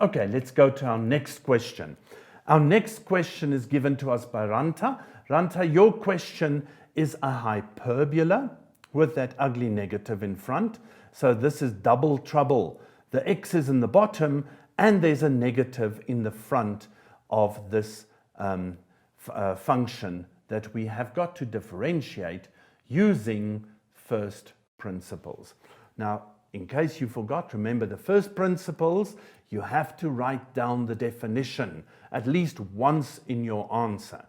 Okay, let's go to our next question. Our next question is given to us by Ranta. Ranta, your question is a hyperbola with that ugly negative in front. So this is double trouble. The x is in the bottom and there's a negative in the front of this function that we have got to differentiate using first principles. Now, in case you forgot, remember the first principles, you have to write down the definition at least once in your answer.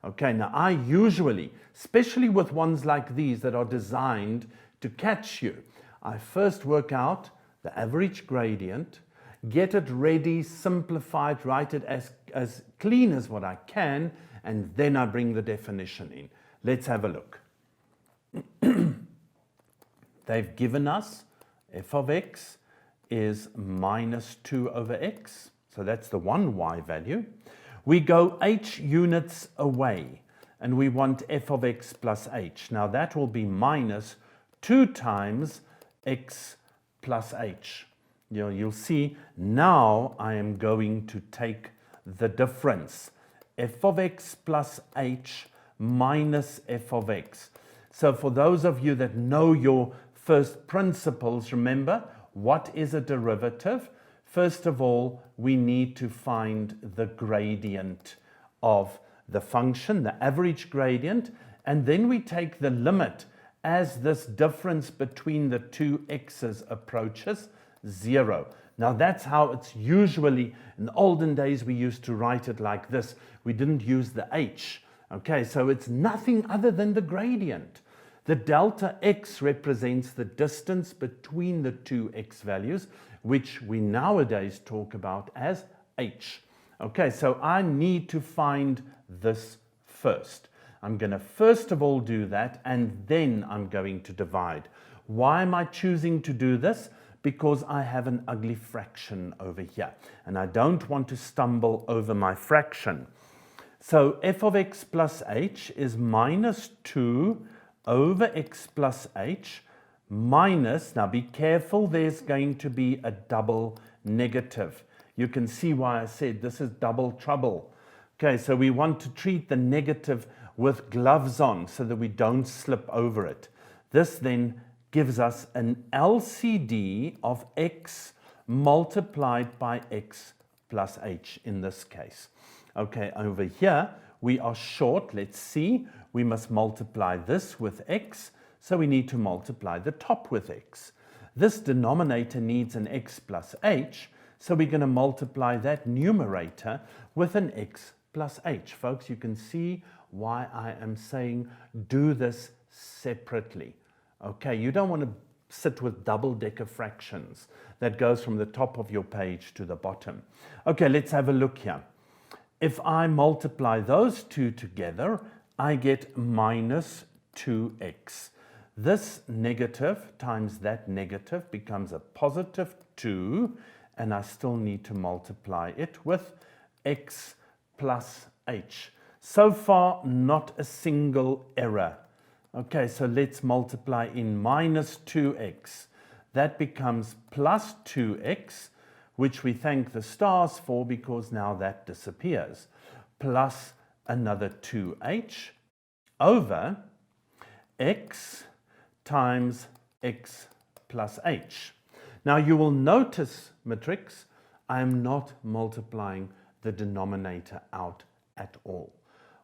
Okay, now I usually, especially with ones like these that are designed to catch you, I first work out the average gradient, get it ready, simplified, write it as clean as what I can, and then I bring the definition in. Let's have a look. They've given us f of x is minus 2 over x. So that's the one y value. We go h units away and we want f of x plus h. Now that will be minus 2 times x plus h. You'll see now I am going to take the difference. F of x plus h minus f of x. So for those of you that know your first principles, remember, what is a derivative? First of all, we need to find the gradient of the function, the average gradient, and then we take the limit as this difference between the two x's approaches 0. Now that's how it's usually, in the olden days we used to write it like this. We didn't use the h. Okay, so it's nothing other than the gradient. The delta x represents the distance between the two x values, which we nowadays talk about as h. Okay, so I need to find this first. I'm going to first of all do that, and then I'm going to divide. Why am I choosing to do this? Because I have an ugly fraction over here, and I don't want to stumble over my fraction. So f of x plus h is minus 2 over x plus h minus, now be careful, there's going to be a double negative. You can see why I said this is double trouble. Okay, so we want to treat the negative with gloves on so that we don't slip over it. This then gives us an LCD of x multiplied by x plus h in this case. Okay, over here we are short. Let's see, we must multiply this with x, so we need to multiply the top with x. This denominator needs an x plus h, so we're going to multiply that numerator with an x plus h. Folks, you can see why I am saying do this separately. Okay, you don't want to sit with double-decker fractions. That goes from the top of your page to the bottom. Okay, let's have a look here. If I multiply those two together, I get minus 2x. This negative times that negative becomes a positive 2, and I still need to multiply it with x plus h. So far, not a single error. Okay, so let's multiply in minus 2x. That becomes plus 2x, which we thank the stars for because now that disappears, plus another 2h over x times x plus h. Now you will notice, matrix, I am not multiplying the denominator out at all.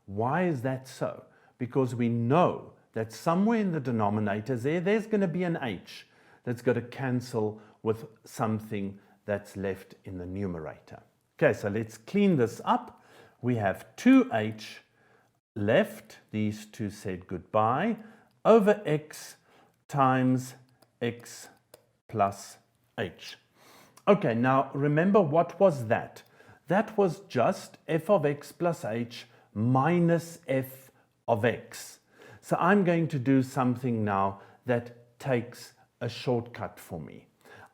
Why is that so? Because we know that somewhere in the denominator there's going to be an h that's going to cancel with something that's left in the numerator. Okay, so let's clean this up. We have 2h left, these two said goodbye, over x times x plus h. Okay, now remember, what was that? That was just f of x plus h minus f of x. So I'm going to do something now that takes a shortcut for me.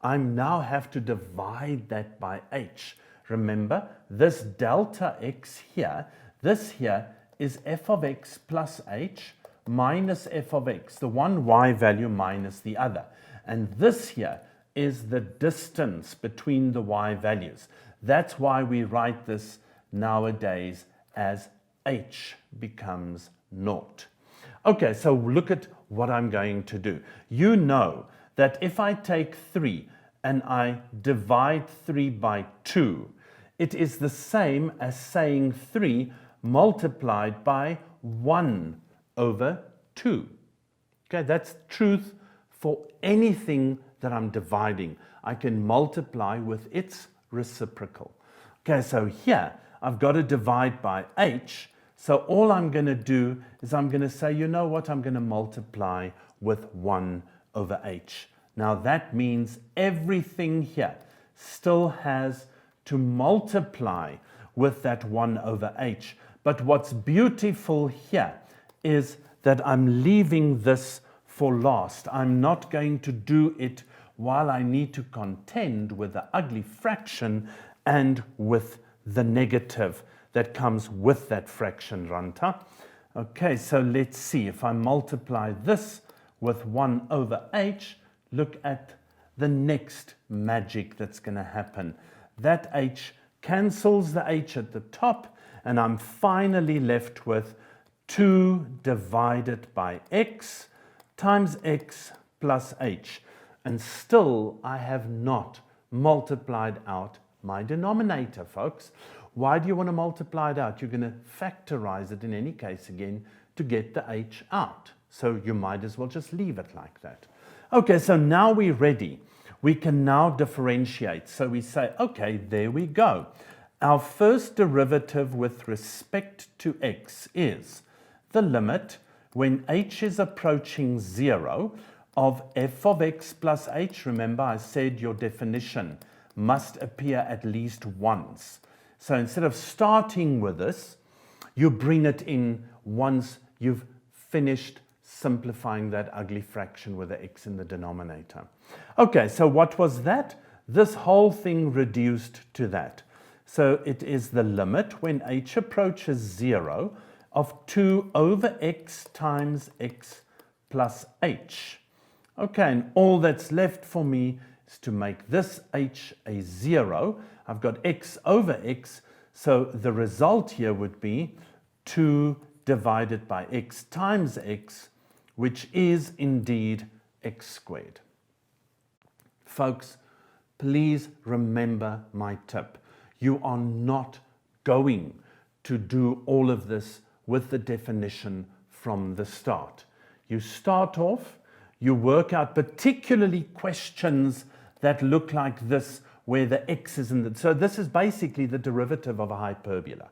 I now have to divide that by h. Remember, this delta x here, this here is f of x plus h minus f of x, the one y value minus the other. And this here is the distance between the y values. That's why we write this nowadays as h becomes naught. Okay, so look at what I'm going to do. You know that if I take 3 and I divide 3 by 2, it is the same as saying 3 multiplied by 1 over 2. Okay, that's truth for anything that I'm dividing. I can multiply with its reciprocal. Okay, so here I've got to divide by h. So all I'm going to do is I'm going to say, you know what, I'm going to multiply with 1 over h. Now that means everything here still has to multiply with that 1 over h. But what's beautiful here is that I'm leaving this for last. I'm not going to do it while I need to contend with the ugly fraction and with the negative that comes with that fraction, Ranta. Okay, so let's see. If I multiply this with 1 over h, look at the next magic that's going to happen. That h cancels the h at the top, and I'm finally left with 2 divided by x times x plus h. And still, I have not multiplied out my denominator, folks. Why do you want to multiply it out? You're going to factorize it in any case again to get the h out. So you might as well just leave it like that. Okay, so now we're ready. We can now differentiate. So we say, okay, there we go. Our first derivative with respect to x is the limit when h is approaching 0 of f of x plus h. Remember, I said your definition must appear at least once. So instead of starting with this, you bring it in once you've finished simplifying that ugly fraction with the x in the denominator. Okay, so what was that? This whole thing reduced to that. So it is the limit when h approaches 0 of 2 over x times x plus h. Okay, and all that's left for me is to make this h a 0. I've got x over x, so the result here would be 2 divided by x times x, which is indeed x squared. Folks, please remember my tip. You are not going to do all of this with the definition from the start. You start off, you work out particularly questions that look like this, where the x is in the... So this is basically the derivative of a hyperbola.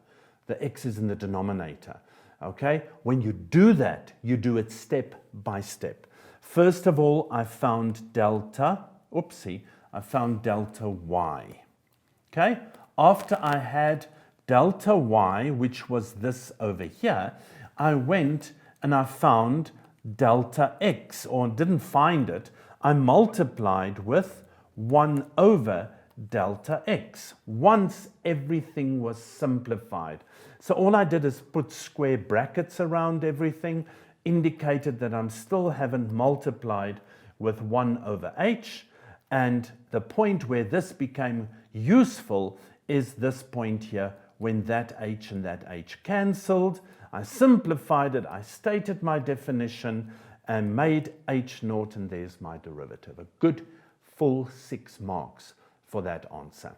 The x is in the denominator. Okay? When you do that, you do it step by step. First of all, I found delta. Oopsie. I found delta y. Okay? After I had delta y, which was this over here, I went and I found delta x, or didn't find it. I multiplied with 1 over delta x once everything was simplified. So all I did is put square brackets around everything, indicated that I'm still haven't multiplied with 1 over h, and the point where this became useful is this point here, when that h and that h cancelled. I simplified it, I stated my definition, and made h naught, and there's my derivative. A good full 6 marks for that answer.